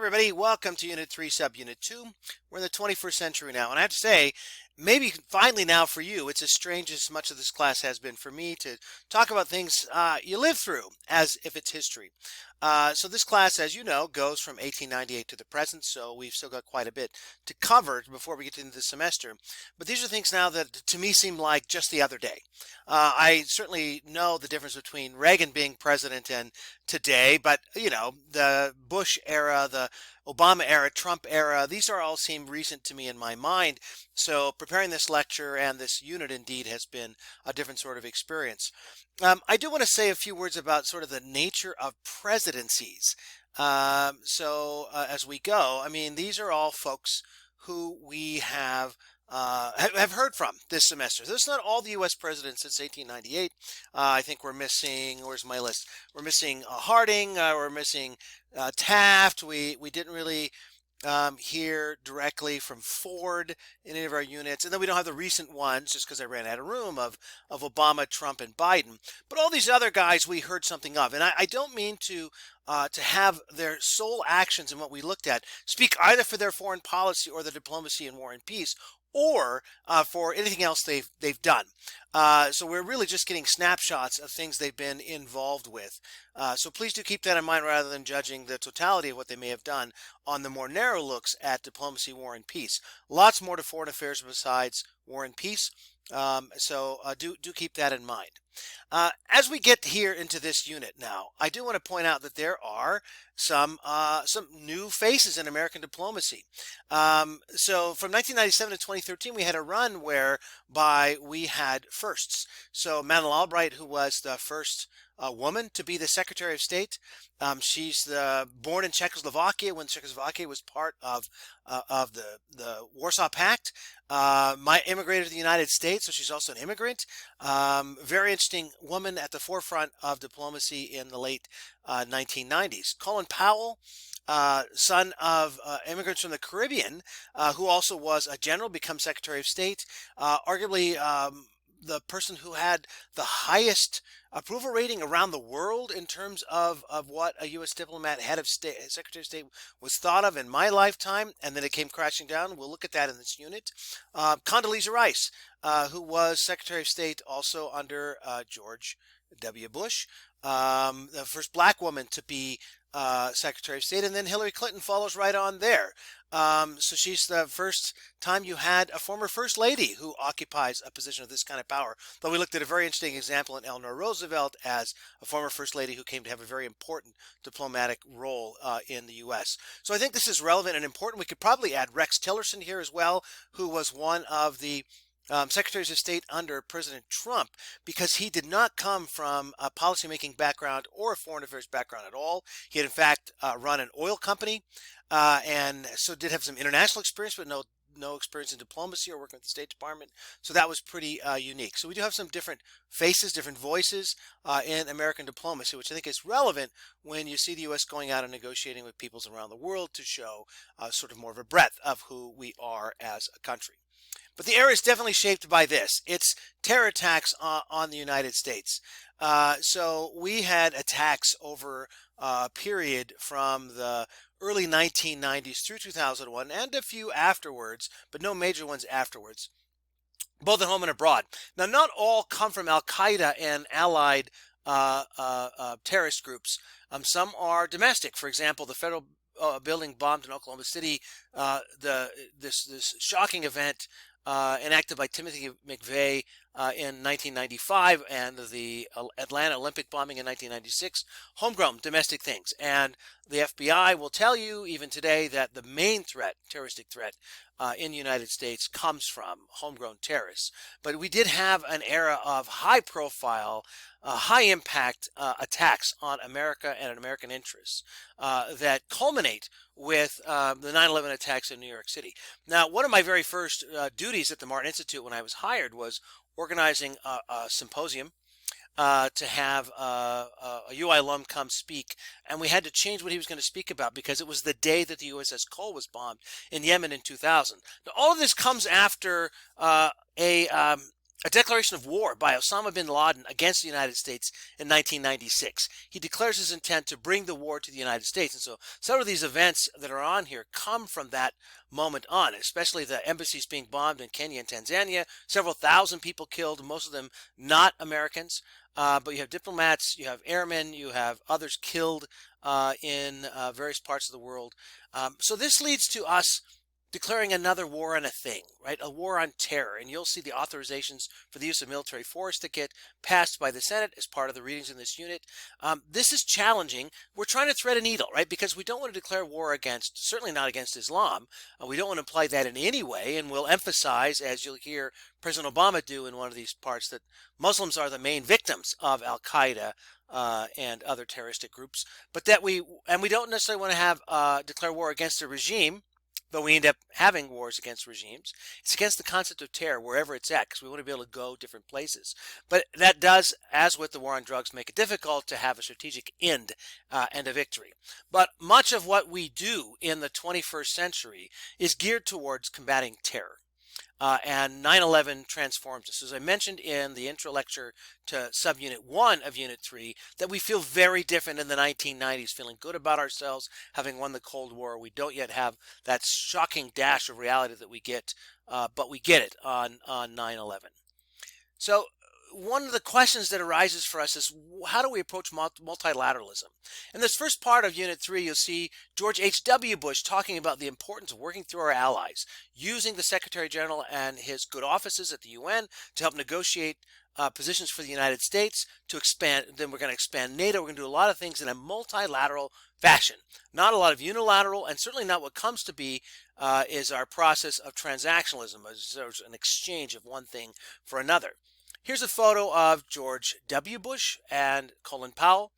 Everybody, welcome to Unit 3, Subunit 2. We're in the 21st century now, and I have to say, maybe finally now for you, it's as strange as much of this class has been for me to talk about things you live through as if it's history. So this class, as you know, goes from 1898 to the present, so we've still got quite a bit to cover before we get into the semester. But these are things now that to me seem like just the other day. I certainly know the difference between Reagan being president and today, but the Bush era, the Obama era, Trump era, these are all seem recent to me in my mind. So preparing this lecture and this unit indeed has been a different sort of experience. I do want to say a few words about sort of the nature of presidencies. As we go, I mean, these are all folks who we have heard from this semester. So it's not all the U.S. presidents since 1898. I think we're missing, where's my list? We're missing Harding, we're missing Taft. We didn't really hear directly from Ford in any of our units. And then we don't have the recent ones, just because I ran out of room, of Obama, Trump, and Biden. But all these other guys we heard something of. And I don't mean to have their sole actions in what we looked at speak either for their foreign policy or their diplomacy in war and peace, or for anything else they've done. So we're really just getting snapshots of things they've been involved with. So please do keep that in mind rather than judging the totality of what they may have done on the more narrow looks at diplomacy, war, and peace. Lots more to foreign affairs besides war and peace. Do keep that in mind. As we get here into this unit now, I do want to point out that there are some new faces in American diplomacy. So from 1997 to 2013, we had a run whereby we had firsts. So Madeleine Albright, who was the first woman to be the Secretary of State. She's born in Czechoslovakia when Czechoslovakia was part of the Warsaw Pact. Immigrated to the United States, so she's also an immigrant. Very interesting woman at the forefront of diplomacy in the late 1990s. Colin Powell, son of immigrants from the Caribbean, who also was a general, becomes Secretary of State. Arguably the person who had the highest approval rating around the world in terms of what a U.S. diplomat, head of state, Secretary of State was thought of in my lifetime, and then it came crashing down. We'll look at that in this unit. Condoleezza Rice, who was Secretary of State also under George W. Bush, the first black woman to be Secretary of State, and then Hillary Clinton follows right on there. So she's the first time you had a former First Lady who occupies a position of this kind of power. Though we looked at a very interesting example in Eleanor Roosevelt as a former First Lady who came to have a very important diplomatic role in the U.S. So I think this is relevant and important. We could probably add Rex Tillerson here as well, who was one of the Secretaries of State under President Trump, because he did not come from a policymaking background or a foreign affairs background at all. He had in fact run an oil company and so did have some international experience, but no experience in diplomacy or working with the State Department. So that was pretty unique. So we do have some different faces, different voices in American diplomacy, which I think is relevant when you see the U.S. going out and negotiating with peoples around the world to show sort of more of a breadth of who we are as a country. But the era is definitely shaped by this. It's terror attacks on the United States. So we had attacks over a period from the early 1990s through 2001 and a few afterwards, but no major ones afterwards, both at home and abroad. Now, not all come from Al-Qaeda and allied terrorist groups. Some are domestic. For example, the federal building bombed in Oklahoma City, this shocking event enacted by Timothy McVeigh in 1995, and the Atlanta Olympic bombing in 1996, homegrown domestic things. And the FBI will tell you even today that the main threat, terroristic threat, in the United States comes from homegrown terrorists. But we did have an era of high-profile, high-impact attacks on America and American interests that culminate with the 9/11 attacks in New York City. Now, one of my very first duties at the Martin Institute when I was hired was organizing a symposium to have a UI alum come speak, and we had to change what he was going to speak about because it was the day that the USS Cole was bombed in Yemen in 2000. Now, all of this comes after a a declaration of war by Osama bin Laden against the United States in 1996. He declares his intent to bring the war to the United States. And so some of these events that are on here come from that moment on, especially the embassies being bombed in Kenya and Tanzania, several thousand people killed, most of them not Americans. But you have diplomats, you have airmen, you have others killed in various parts of the world. So this leads to us declaring another war on a thing, right? A war on terror. And you'll see the authorizations for the use of military force that get passed by the Senate as part of the readings in this unit. This is challenging. We're trying to thread a needle, right? Because we don't want to declare war against, certainly not against Islam. We don't want to imply that in any way. And we'll emphasize, as you'll hear President Obama do in one of these parts, that Muslims are the main victims of Al-Qaeda and other terroristic groups. But that we don't necessarily want to have declare war against a regime, but we end up having wars against regimes. It's against the concept of terror wherever it's at, because we want to be able to go different places. But that does, as with the war on drugs, make it difficult to have a strategic end and a victory. But much of what we do in the 21st century is geared towards combating terror. And 9/11 transforms us. As I mentioned in the intro lecture to subunit 1 of unit 3, that we feel very different in the 1990s, feeling good about ourselves, having won the Cold War. We don't yet have that shocking dash of reality that we get, but we get it on 9/11. So one of the questions that arises for us is, how do we approach multilateralism? In this first part of Unit 3, you'll see George H.W. Bush talking about the importance of working through our allies, using the Secretary General and his good offices at the UN to help negotiate positions for the United States to expand. Then we're going to expand NATO. We're going to do a lot of things in a multilateral fashion. Not a lot of unilateral, and certainly not what comes to be is our process of transactionalism, as there's an exchange of one thing for another. Here's a photo of George W. Bush and Colin Powell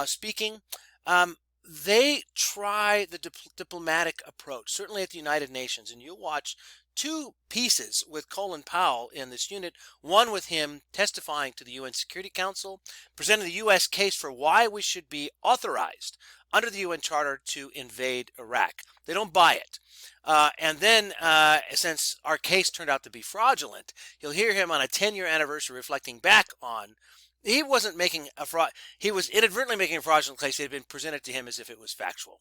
speaking. They try the diplomatic approach, certainly at the United Nations, and you'll watch 2 pieces with Colin Powell in this unit, one with him testifying to the UN Security Council, presenting the U.S. case for why we should be authorized under the UN Charter to invade Iraq. They don't buy it. And then, since our case turned out to be fraudulent, you'll hear him on a 10-year anniversary reflecting back on, he wasn't making a fraud, he was inadvertently making a fraudulent case that had been presented to him as if it was factual.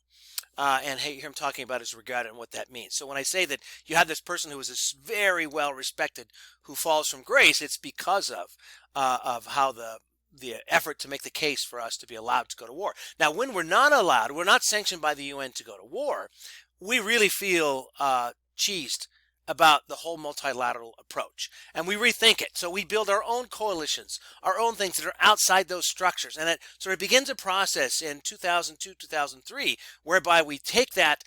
And hear him talking about his regret and what that means. So when I say that you have this person who is this very well respected who falls from grace, it's because of how the effort to make the case for us to be allowed to go to war. Now, when we're not allowed, we're not sanctioned by the UN to go to war, we really feel cheesed about the whole multilateral approach. And we rethink it. So we build our own coalitions, our own things that are outside those structures. And that sort of begins a process in 2002, 2003, whereby we take that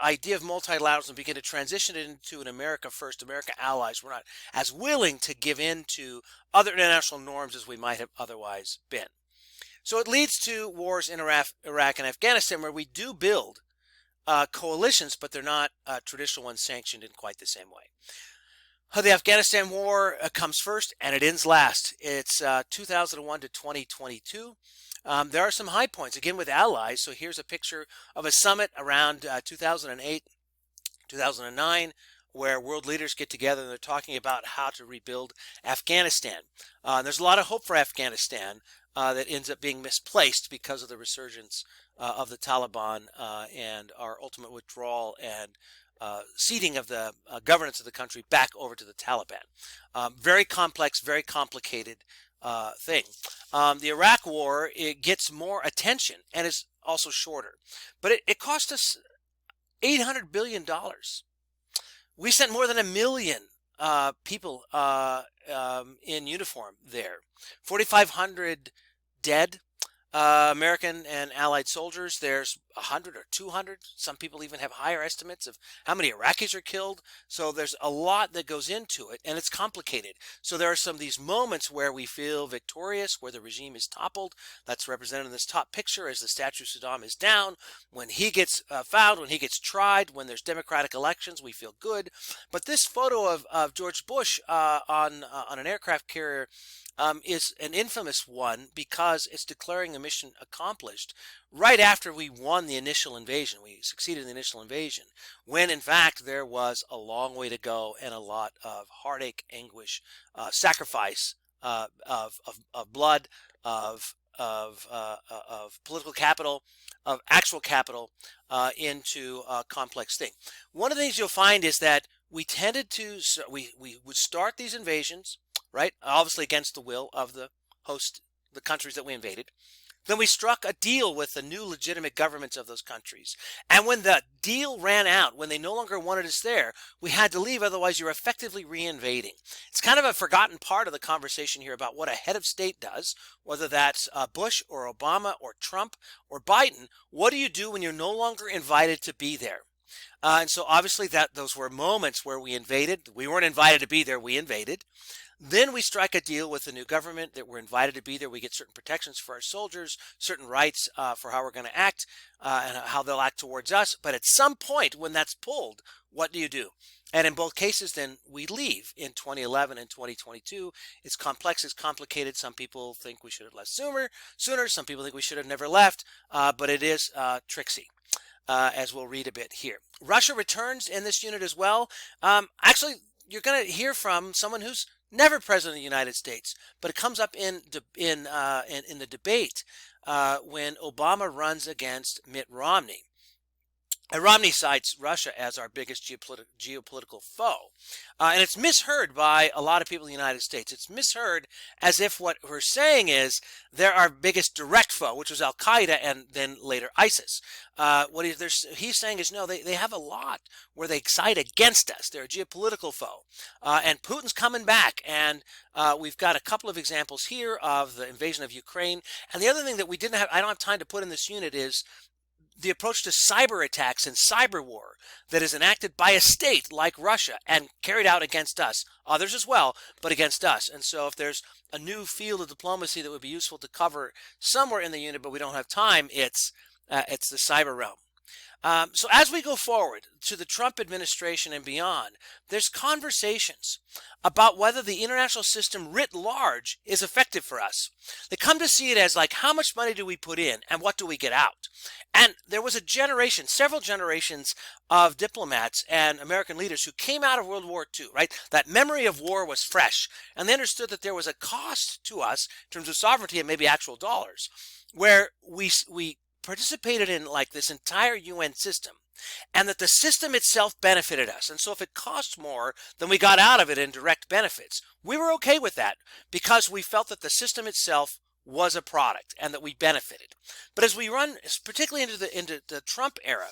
idea of multilateralism and begin to transition it into an America first, America allies. We're not as willing to give in to other international norms as we might have otherwise been. So it leads to wars in Iraq and Afghanistan, where we do build coalitions, but they're not traditional ones sanctioned in quite the same way. The Afghanistan war comes first, and it ends last. It's 2001 to 2022. There are some high points, again, with allies. So here's a picture of a summit around 2008, 2009, where world leaders get together and they're talking about how to rebuild Afghanistan. There's a lot of hope for Afghanistan that ends up being misplaced because of the resurgence of the Taliban and our ultimate withdrawal and ceding of the governance of the country back over to the Taliban. Very complex, very complicated thing. The Iraq war, it gets more attention and is also shorter. But it cost us $800 billion. We sent more than 1 million people in uniform there. 4,500 dead American and Allied soldiers. There's 100 or 200. Some people even have higher estimates of how many Iraqis are killed. So there's a lot that goes into it, and it's complicated. So there are some of these moments where we feel victorious, where the regime is toppled. That's represented in this top picture as the statue of Saddam is down. When he gets found, when he gets tried, when there's democratic elections, we feel good. But this photo of George Bush on an aircraft carrier is an infamous one because it's declaring the mission accomplished right after we won the initial invasion. We succeeded in the initial invasion, when in fact there was a long way to go and a lot of heartache, anguish, sacrifice, of blood, of political capital, of actual capital, into a complex thing. One of the things you'll find is that we tended to, we would start these invasions, right? Obviously against the will of the host, the countries that we invaded. Then we struck a deal with the new legitimate governments of those countries. And when the deal ran out, when they no longer wanted us there, we had to leave. Otherwise, you're effectively reinvading. It's kind of a forgotten part of the conversation here about what a head of state does, whether that's Bush or Obama or Trump or Biden. What do you do when you're no longer invited to be there? And so obviously those were moments where we invaded. We weren't invited to be there. We invaded. Then we strike a deal with the new government that we're invited to be there. We get certain protections for our soldiers, certain rights for how we're going to act, and how they'll act towards us. But at some point when that's pulled, what do you do? And in both cases, then we leave in 2011 and 2022. It's complex, it's complicated. Some people think we should have left sooner. Some people think we should have never left, but it is tricksy. As we'll read a bit here. Russia returns in this unit as well. Actually, you're going to hear from someone who's never president of the United States, but it comes up in the debate when Obama runs against Mitt Romney. And Romney cites Russia as our biggest geopolitical foe. And it's misheard by a lot of people in the United States. It's misheard as if what we're saying is they're our biggest direct foe, which was Al-Qaeda and then later ISIS. What he's saying is, no, they have a lot where they side against us. They're a geopolitical foe. And Putin's coming back. And we've got a couple of examples here of the invasion of Ukraine. And the other thing that I don't have time to put in this unit is the approach to cyber attacks and cyber war that is enacted by a state like Russia and carried out against us, others as well, but against us. And so if there's a new field of diplomacy that would be useful to cover somewhere in the unit, but we don't have time, it's the cyber realm. So as we go forward to the Trump administration and beyond, there's conversations about whether the international system writ large is effective for us. They come to see it as like, how much money do we put in and what do we get out? And there was a generation, several generations of diplomats and American leaders who came out of World War II, right? That memory of war was fresh, and they understood that there was a cost to us in terms of sovereignty and maybe actual dollars, where we participated in like this entire UN system, and that the system itself benefited us. And so if it cost more than we got out of it in direct benefits, we were okay with that because we felt that the system itself was a product and that we benefited. But as we run, particularly into the Trump era,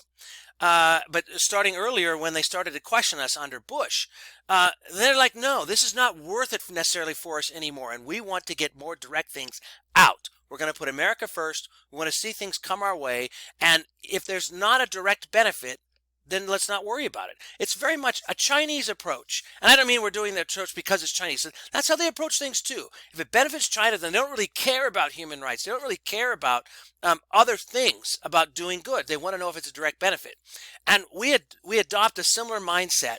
but starting earlier when they started to question us under Bush, they're like, no, this is not worth it necessarily for us anymore, and we want to get more direct things out. We're going to put America first. We want to see things come our way. And if there's not a direct benefit, then let's not worry about it. It's very much a Chinese approach. And I don't mean we're doing that approach because it's Chinese. That's how they approach things too. If it benefits China, then they don't really care about human rights. They don't really care about other things about doing good. They want to know if it's a direct benefit. And we adopt a similar mindset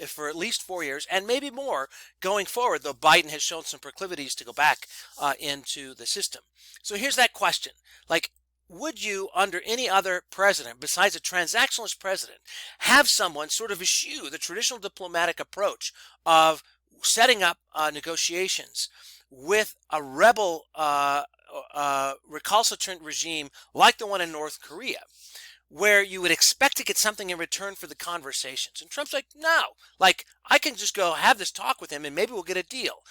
for at least 4 years and maybe more going forward, though Biden has shown some proclivities to go back into the system. So here's that question. Like, would you, under any other president, besides a transactionalist president, have someone sort of eschew the traditional diplomatic approach of setting up negotiations with a rebel recalcitrant regime like the one in North Korea, where you would expect to get something in return for the conversations? And Trump's like, no, like, I can just go have this talk with him and maybe we'll get a deal.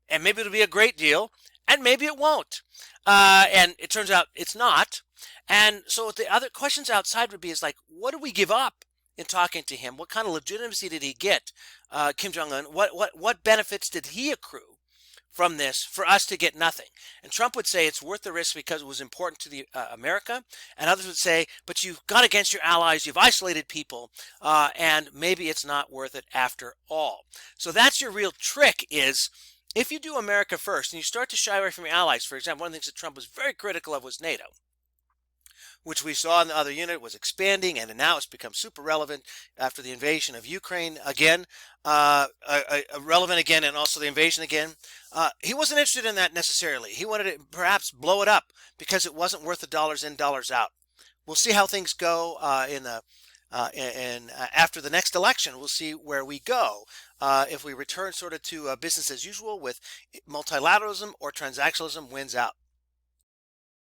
And maybe it'll be a great deal, and maybe it won't. And it turns out it's not. And so the other questions outside would be is like, what do we give up in talking to him? What kind of legitimacy did he get, Kim Jong-un? What benefits did he accrue from this for us to get nothing? And Trump would say it's worth the risk because it was important to the America. And others would say, but you've gone against your allies, you've isolated people, and maybe it's not worth it after all. So that's your real trick is, if you do America first and you start to shy away from your allies, for example, one of the things that Trump was very critical of was NATO. which we saw in the other unit was expanding, and now it's become super relevant after the invasion of Ukraine again, relevant again, and also the invasion again. He wasn't interested in that necessarily. He wanted to perhaps blow it up because it wasn't worth the dollars in, dollars out. We'll see how things go after the next election. We'll see where we go. If we return sort of to business as usual with multilateralism, or transactionalism wins out.